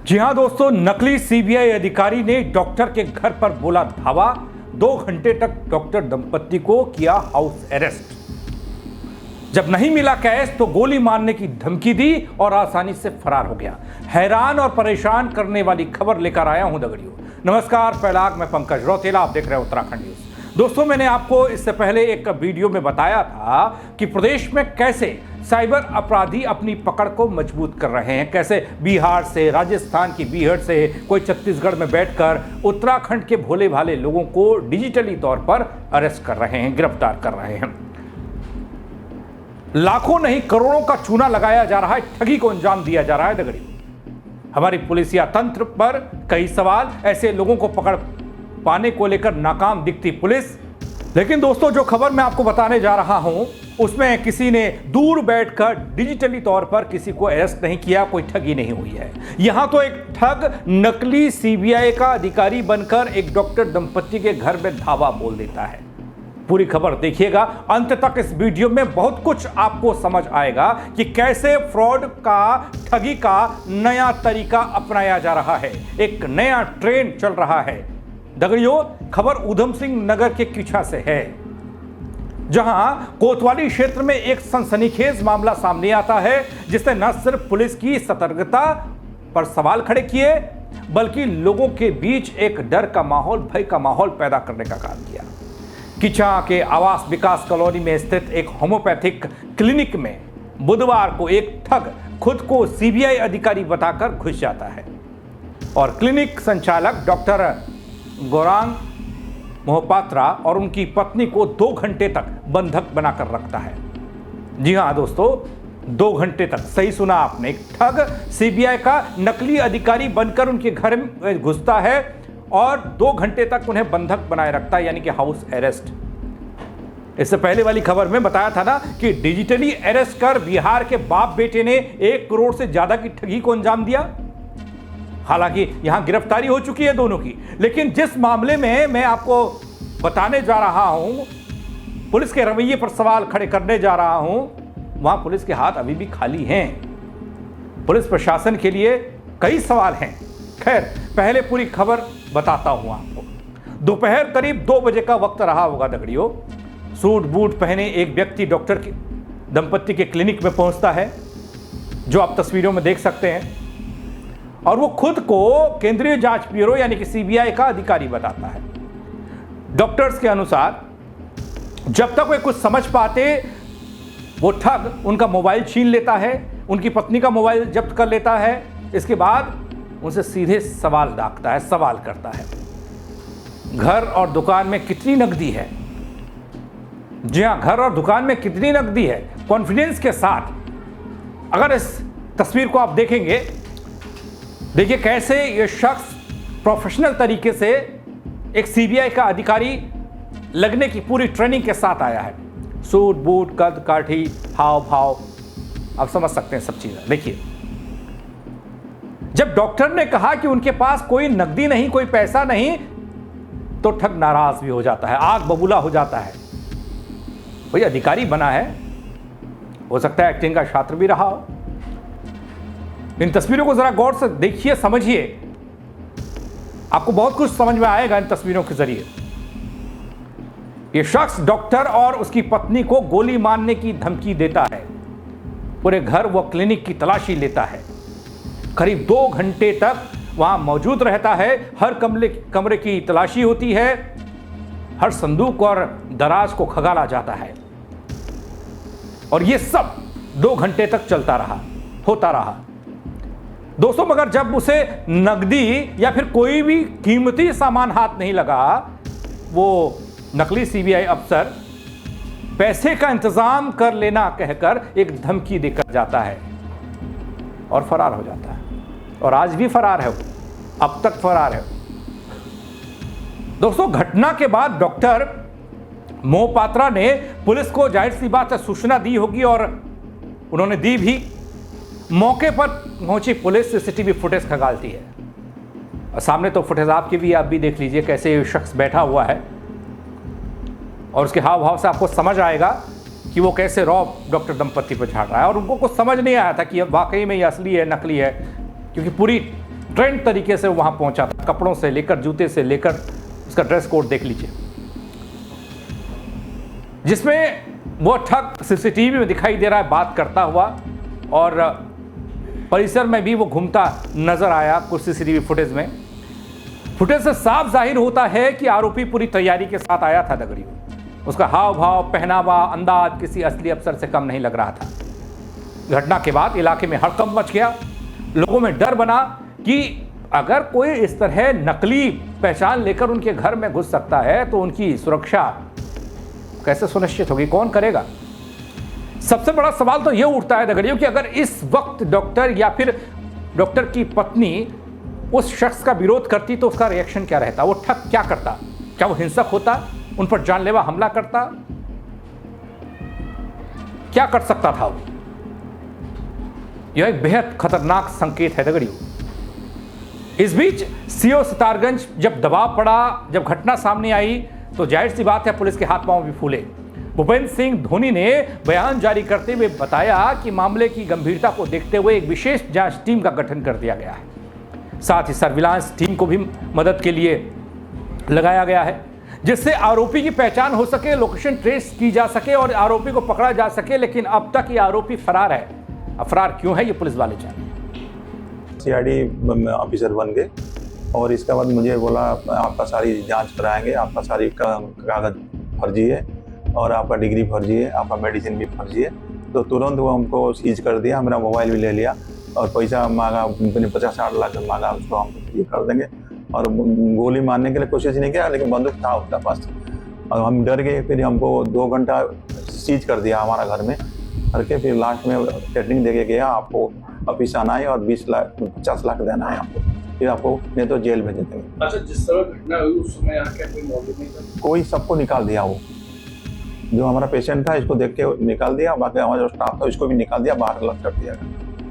जी हां दोस्तों, नकली सीबीआई अधिकारी ने डॉक्टर के घर पर बोला धावा। 2 घंटे तक डॉक्टर दंपत्ति को किया हाउस अरेस्ट। जब नहीं मिला कैश तो गोली मारने की धमकी दी और आसानी से फरार हो गया। हैरान और परेशान करने वाली खबर लेकर आया हूं दगड़ियों। नमस्कार पैलाग, मैं पंकज रौतेला, आप देख रहे हैं उत्तराखंड न्यूज। दोस्तों, मैंने आपको इससे पहले एक वीडियो में बताया था कि प्रदेश में कैसे साइबर अपराधी अपनी पकड़ को मजबूत कर रहे हैं, कैसे बिहार से, राजस्थान की बीहड़ से, कोई छत्तीसगढ़ में बैठकर उत्तराखंड के भोले भाले लोगों को डिजिटली तौर पर अरेस्ट कर रहे हैं, गिरफ्तार कर रहे हैं। लाखों नहीं करोड़ों का चूना लगाया जा रहा है, ठगी को अंजाम दिया जा रहा है दगड़ियों। हमारी पुलिसिया तंत्र पर कई सवाल, ऐसे लोगों को पकड़ पाने को लेकर नाकाम दिखती पुलिस। लेकिन दोस्तों, जो खबर मैं आपको बताने जा रहा हूं उसमें किसी ने दूर बैठकर डिजिटली तौर पर किसी को अरेस्ट नहीं किया, कोई ठगी नहीं हुई है। यहां तो एक ठग नकली सीबीआई का अधिकारी बनकर एक डॉक्टर दंपत्ति के घर में धावा बोल देता है। पूरी खबर देखिएगा, अंत तक इस वीडियो में बहुत कुछ आपको समझ आएगा कि कैसे फ्रॉड का, ठगी का नया तरीका अपनाया जा रहा है, एक नया ट्रेंड चल रहा है दगड़ियों। खबर उधम सिंह नगर के किछा से है, जहां कोतवाली क्षेत्र में एक सनसनीखेज मामला सामने आता है, जिसने न सिर्फ पुलिस की सतर्कता पर सवाल खड़े किए, बल्कि लोगों के बीच एक डर का माहौल, भय का माहौल पैदा करने का काम किया। किछा के आवास विकास कॉलोनी में स्थित एक होम्योपैथिक क्लिनिक में बुधवार को एक ठग खुद को सीबीआई अधिकारी बताकर घुस जाता है और क्लिनिक संचालक डॉक्टर गौरांग मोहपात्रा और उनकी पत्नी को 2 घंटे तक बंधक बनाकर रखता है। जी हां दोस्तों, 2 घंटे तक, सही सुना आपने। एक ठग सीबीआई का नकली अधिकारी बनकर उनके घर में घुसता है और 2 घंटे तक उन्हें बंधक बनाए रखता है, यानी कि हाउस अरेस्ट। इससे पहले वाली खबर में बताया था ना कि डिजिटली अरेस्ट कर बिहार के बाप बेटे ने 1 करोड़ से ज्यादा की ठगी को अंजाम दिया। हालांकि यहां गिरफ्तारी हो चुकी है दोनों की, लेकिन जिस मामले में मैं आपको बताने जा रहा हूं, पुलिस के रवैये पर सवाल खड़े करने जा रहा हूं, वहां पुलिस के हाथ अभी भी खाली हैं। पुलिस प्रशासन के लिए कई सवाल हैं। खैर, पहले पूरी खबर बताता हूं आपको। दोपहर करीब 2 बजे का वक्त रहा होगा दगड़ियों। सूट बूट पहने एक व्यक्ति डॉक्टर की दंपत्ति के क्लिनिक में पहुंचता है, जो आप तस्वीरों में देख सकते हैं, और वो खुद को केंद्रीय जांच ब्यूरो यानी कि सीबीआई का अधिकारी बताता है। डॉक्टर्स के अनुसार जब तक वे कुछ समझ पाते, वो ठग उनका मोबाइल छीन लेता है, उनकी पत्नी का मोबाइल जब्त कर लेता है। इसके बाद उनसे सीधे सवाल दागता है, सवाल करता है, घर और दुकान में कितनी नकदी है। जी हां, घर और दुकान में कितनी नकदी है, कॉन्फिडेंस के साथ। अगर इस तस्वीर को आप देखेंगे, देखिए कैसे ये शख्स प्रोफेशनल तरीके से एक सीबीआई का अधिकारी लगने की पूरी ट्रेनिंग के साथ आया है। सूट बूट, कद काठी, हाव भाव, आप समझ सकते हैं सब चीजें। देखिए, जब डॉक्टर ने कहा कि उनके पास कोई नकदी नहीं, कोई पैसा नहीं, तो ठग नाराज भी हो जाता है, आग बबूला हो जाता है। कोई अधिकारी बना है, हो सकता है एक्टिंग का छात्र भी रहा हो। इन तस्वीरों को जरा गौर से देखिए, समझिए, आपको बहुत कुछ समझ में आएगा इन तस्वीरों के जरिए। यह शख्स डॉक्टर और उसकी पत्नी को गोली मारने की धमकी देता है, पूरे घर व क्लिनिक की तलाशी लेता है, करीब 2 घंटे तक वहां मौजूद रहता है। हर कमरे की तलाशी होती है, हर संदूक और दराज को खंगाला जाता है, और यह सब 2 घंटे तक चलता रहा, होता रहा दोस्तों। मगर जब उसे नकदी या फिर कोई भी कीमती सामान हाथ नहीं लगा, वो नकली सीबीआई अफसर पैसे का इंतजाम कर लेना कहकर एक धमकी देकर जाता है और फरार हो जाता है। और आज भी फरार है वो, अब तक फरार है दोस्तों। घटना के बाद डॉक्टर मोहपात्रा ने पुलिस को जाहिर सी बात है सूचना दी होगी, और उन्होंने दी भी। मौके पर पहुंची पुलिस सीसीटीवी फुटेज खंगालती है, और सामने तो फुटेज आपकी भी, आप भी देख लीजिए कैसे ये शख्स बैठा हुआ है, और उसके हाव भाव से आपको समझ आएगा कि वो कैसे रौब डॉक्टर दंपत्ति पर झाड़ रहा है। और उनको कुछ समझ नहीं आया था कि वाकई में ये असली है, नकली है, क्योंकि पूरी ट्रेंड तरीके से वहां पहुंचा था, कपड़ों से लेकर, जूते से लेकर, उसका ड्रेस कोड देख लीजिए, जिसमें वो ठग सीसीटीवी में दिखाई दे रहा है बात करता हुआ, और परिसर में भी वो घूमता नजर आया कुछ सीसीटीवी फुटेज में। फुटेज से साफ जाहिर होता है कि आरोपी पूरी तैयारी के साथ आया था दगड़ियों। उसका हाव भाव, पहनावा, अंदाज किसी असली अफसर से कम नहीं लग रहा था। घटना के बाद इलाके में हड़कंप मच गया, लोगों में डर बना कि अगर कोई इस तरह नकली पहचान लेकर उनके घर में घुस सकता है तो उनकी सुरक्षा कैसे सुनिश्चित होगी, कौन करेगा। सबसे बड़ा सवाल तो यह उठता है दगड़ियों कि अगर इस वक्त डॉक्टर या फिर डॉक्टर की पत्नी उस शख्स का विरोध करती तो उसका रिएक्शन क्या रहता, वो ठग क्या करता, क्या वो हिंसक होता, उन पर जानलेवा हमला करता, क्या कर सकता था वो। यह एक बेहद खतरनाक संकेत है दगड़ियों। इस बीच सीओ सितारगंज जब दबाव पड़ा, जब घटना सामने आई तो जाहिर सी बात है पुलिस के हाथ पांव भी फूले। भूपेंद्र सिंह धोनी ने बयान जारी करते हुए बताया कि मामले की गंभीरता को देखते हुए एक विशेष जांच टीम का गठन कर दिया गया है। साथ ही सर्विलांस टीम को भी मदद के लिए लगाया गया है, जिससे आरोपी की पहचान हो सके, लोकेशन ट्रेस की जा सके और आरोपी को पकड़ा जा सके। लेकिन अब तक ये आरोपी फरार है। अब फरार क्यों है ये पुलिस वाले जाने। सीआईडी ऑफिसर बन गए और इसके बाद मुझे बोला आपका सारी जांच कराएंगे, आपका सारी कागज फर्जी है और आपका डिग्री फर्जी है, आपका मेडिसिन भी फर्जी है। तो तुरंत वो हमको सीज कर दिया, मेरा मोबाइल भी ले लिया और पैसा मांगा, 50-60 लाख मांगा, उसको हम ये कर देंगे। और गोली मारने के लिए कोशिश नहीं किया, लेकिन बंदूक था उसका पास और हम डर गए। फिर हमको 2 घंटा सीज कर दिया हमारा घर में करके। फिर लास्ट में थ्रेटनिंग दे के गया, आपको ऑफिस आना है और 50 लाख देना है आपको, फिर आपको नहीं तो जेल भेज देंगे। अच्छा, जिस समय घटना हुई उस समय यहाँ क्या कोई मौजूद नहीं था? कोई सबको निकाल दिया, वो जो हमारा पेशेंट था इसको देख के निकाल दिया, बाकी हमारा जो स्टाफ था इसको भी निकाल दिया, बाहर अलग कर दिया।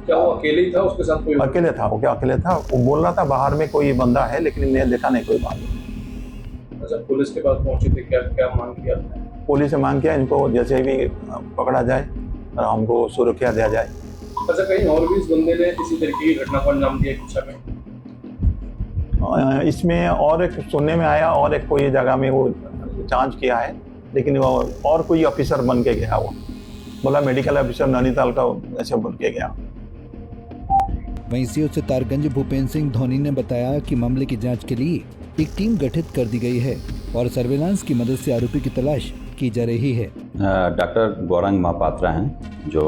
क्या वो अकेले ही था, उसके साथ कोई? अकेले था वो, क्या अकेले था? वो बोल रहा था बाहर में कोई बंदा है, लेकिन मैंने देखा नहीं कोई बात। अच्छा, पुलिस के पास पहुंचे थे, क्या क्या मांग किया? पुलिस से मांग किया इनको जैसे भी पकड़ा जाए और हमको सुरक्षा दिया जाए। अच्छा, कहीं और भी इस बंदे ने इसी तरीके की घटना को अंजाम दिया कुछ समय? इसमें और एक सुनने में आया और एक कोई जगह में वो जांच किया है, लेकिन वो और कोई ऑफिसर बन के गया, वो बोला मेडिकल ऑफिसर नैनीताल का ऐसे बन के गया। वहीं सीओ सितारगंज भूपेंद्र सिंह धोनी ने बताया कि मामले की जांच के लिए एक टीम गठित कर दी गई है और सर्विलांस की मदद से आरोपी की तलाश की जा रही है। डॉक्टर गौरांग महापात्रा हैं जो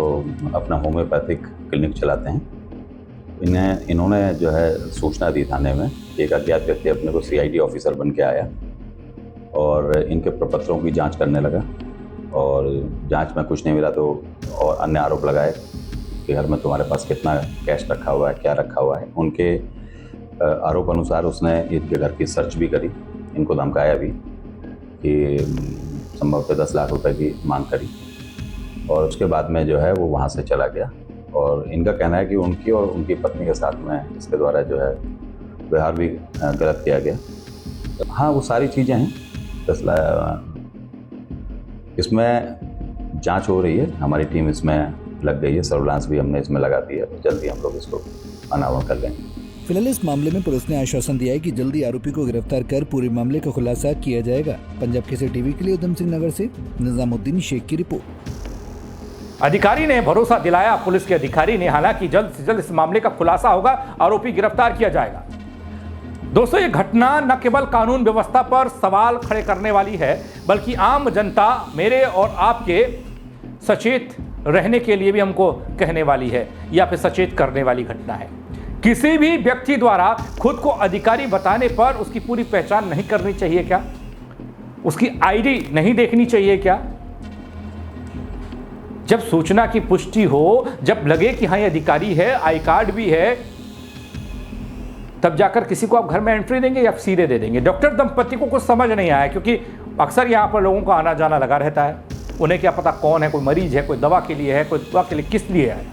अपना होम्योपैथिक क्लिनिक चलाते हैं। इन्होंने जो है सूचना दी थाने में, एक अज्ञात व्यक्ति अपने को सीआईडी ऑफिसर बन के आया और इनके प्रपत्रों की जांच करने लगा और जांच में कुछ नहीं मिला तो और अन्य आरोप लगाए कि घर में तुम्हारे पास कितना कैश रखा हुआ है, क्या रखा हुआ है। उनके आरोप अनुसार उसने इनके घर की सर्च भी करी, इनको धमकाया भी कि संभवतः 10 लाख रुपए की मांग करी और उसके बाद में जो है वो वहाँ से चला गया। और इनका कहना है कि उनकी और उनकी पत्नी के साथ में इसके द्वारा जो है व्यवहार भी गलत किया गया। हाँ, वो सारी चीज़ें हैं। 10 लाख इसमें जांच हो रही है, हमारी टीम इसमें लग गई है, सर्विलांस भी हमने इसमें लगा दी है, जल्दी हम लोग इसको अनावरण कर लेंगे। फिलहाल इस मामले में पुलिस ने आश्वासन दिया है कि जल्दी आरोपी को गिरफ्तार कर पूरे मामले का खुलासा किया जाएगा। पंजाब केसरी टीवी के लिए उधम सिंह नगर से निजामुद्दीन शेख की रिपोर्ट। अधिकारी ने भरोसा दिलाया, पुलिस के अधिकारी ने, हालांकि जल्द से जल्द इस मामले का खुलासा होगा, आरोपी गिरफ्तार किया जाएगा। दोस्तों, ये घटना न केवल कानून व्यवस्था पर सवाल खड़े करने वाली है, बल्कि आम जनता, मेरे और आपके सचेत रहने के लिए भी हमको कहने वाली है या फिर सचेत करने वाली घटना है। किसी भी व्यक्ति द्वारा खुद को अधिकारी बताने पर उसकी पूरी पहचान नहीं करनी चाहिए क्या? उसकी आईडी नहीं देखनी चाहिए क्या? जब सूचना की पुष्टि हो, जब लगे कि हाँ ये अधिकारी है, आई कार्ड भी है, तब जाकर किसी को आप घर में एंट्री देंगे या सीधे दे देंगे। डॉक्टर दंपति को कुछ समझ नहीं आया, क्योंकि अक्सर यहाँ पर लोगों का आना जाना लगा रहता है। उन्हें क्या पता कौन है, कोई मरीज है, कोई दवा के लिए है, कोई दवा के लिए किस लिए है।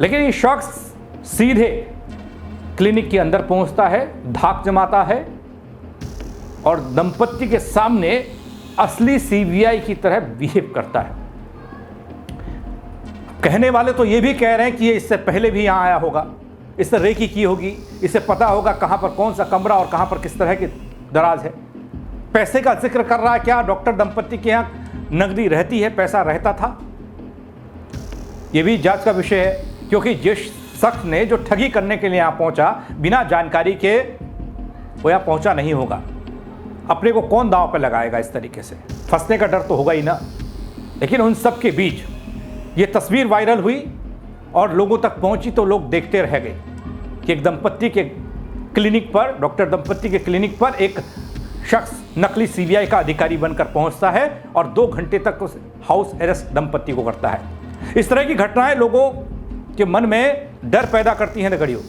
लेकिन ये शख्स सीधे क्लिनिक के अंदर पहुंचता है, धाक जमाता है और दंपति के सामने असली सीबीआई की तरह बिहेव करता है। कहने वाले तो ये भी कह रहे हैं कि ये इससे पहले भी यहां आया होगा, इससे रेकी की होगी, इसे पता होगा कहाँ पर कौन सा कमरा और कहाँ पर किस तरह की दराज है। पैसे का जिक्र कर रहा है, क्या डॉक्टर दंपति के यहाँ नकदी रहती है, पैसा रहता था? ये भी जांच का विषय है, क्योंकि जिस शख्स ने जो ठगी करने के लिए यहाँ पहुंचा बिना जानकारी के, वो यहाँ पहुंचा नहीं होगा। अपने को कौन दांव पे लगाएगा इस तरीके से? फंसने का डर तो होगा ही ना। लेकिन उन सब के बीच ये तस्वीर वायरल हुई और लोगों तक पहुंची तो लोग देखते रह गए कि एक दंपति के क्लिनिक पर, डॉक्टर दंपति के क्लिनिक पर एक शख्स नकली सीबीआई का अधिकारी बनकर पहुंचता है और 2 घंटे तक उस हाउस अरेस्ट दंपति को करता है। इस तरह की घटनाएं लोगों के मन में डर पैदा करती हैं दगड़ियों।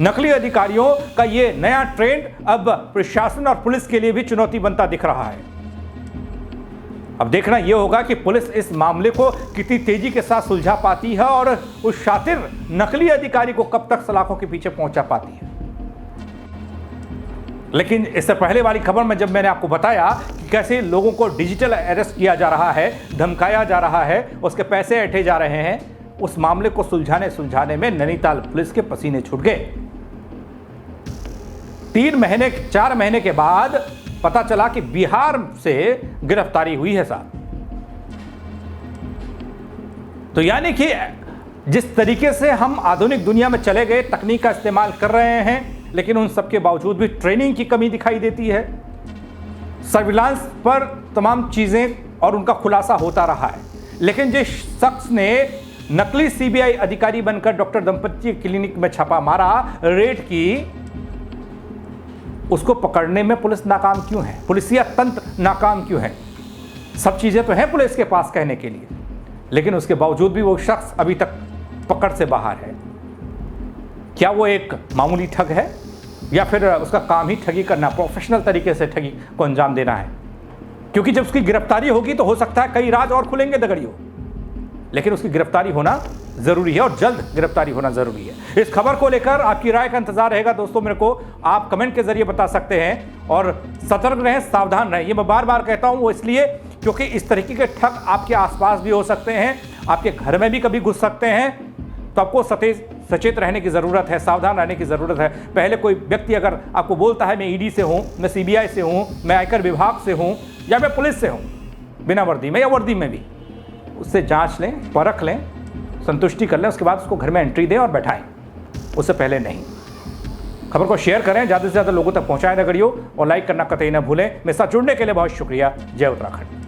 नकली अधिकारियों का ये नया ट्रेंड अब प्रशासन और पुलिस के लिए भी चुनौती बनता दिख रहा है। अब देखना यह होगा कि पुलिस इस मामले को कितनी तेजी के साथ सुलझा पाती है और उस शातिर नकली अधिकारी को कब तक सलाखों के पीछे पहुंचा पाती है। लेकिन इससे पहले वाली खबर में जब मैंने आपको बताया कि कैसे लोगों को डिजिटल अरेस्ट किया जा रहा है, धमकाया जा रहा है, उसके पैसे ऐंठे जा रहे हैं, उस मामले को सुलझाने में नैनीताल पुलिस के पसीने छूट गए। 4 महीने के बाद पता चला कि बिहार से गिरफ्तारी हुई है साहब। तो यानी कि जिस तरीके से हम आधुनिक दुनिया में चले गए, तकनीक का इस्तेमाल कर रहे हैं, लेकिन उन सबके बावजूद भी ट्रेनिंग की कमी दिखाई देती है। सर्विलांस पर तमाम चीजें और उनका खुलासा होता रहा है, लेकिन जिस शख्स ने नकली सीबीआई अधिकारी बनकर डॉक्टर दंपति क्लिनिक में छापा मारा, रेड की, उसको पकड़ने में पुलिस नाकाम क्यों है? पुलिसिया तंत्र नाकाम क्यों है? सब चीजें तो हैं पुलिस के पास कहने के लिए, लेकिन उसके बावजूद भी वो शख्स अभी तक पकड़ से बाहर है। क्या वो एक मामूली ठग है या फिर उसका काम ही ठगी करना, प्रोफेशनल तरीके से ठगी को अंजाम देना है? क्योंकि जब उसकी गिरफ्तारी होगी तो हो सकता है कई राज और खुलेंगे दगड़ियों, लेकिन उसकी गिरफ्तारी होना जरूरी है और जल्द गिरफ्तारी होना जरूरी है। इस खबर को लेकर आपकी राय का इंतजार रहेगा दोस्तों। मेरे को आप कमेंट के जरिए बता सकते हैं और सतर्क रहें, सावधान रहें। ये मैं बार बार कहता हूं वो इसलिए क्योंकि इस तरीके के ठग आपके आसपास भी हो सकते हैं, आपके घर में भी कभी घुस सकते हैं। तो आपको सचेत रहने की ज़रूरत है, सावधान रहने की ज़रूरत है। पहले कोई व्यक्ति अगर आपको बोलता है मैं ईडी से हूँ, मैं सीबीआई से हूँ, मैं आयकर विभाग से हूँ या मैं पुलिस से हूँ, बिना वर्दी में या वर्दी में भी, उससे जांच लें, परख लें, संतुष्टि कर लें, उसके बाद उसको घर में एंट्री दें और बैठाएं, उससे पहले नहीं। खबर को शेयर करें, ज़्यादा से ज़्यादा लोगों तक पहुँचाएं दगड़ियों, और लाइक करना कतई ना भूलें। मेरे साथ जुड़ने के लिए बहुत शुक्रिया। जय उत्तराखंड।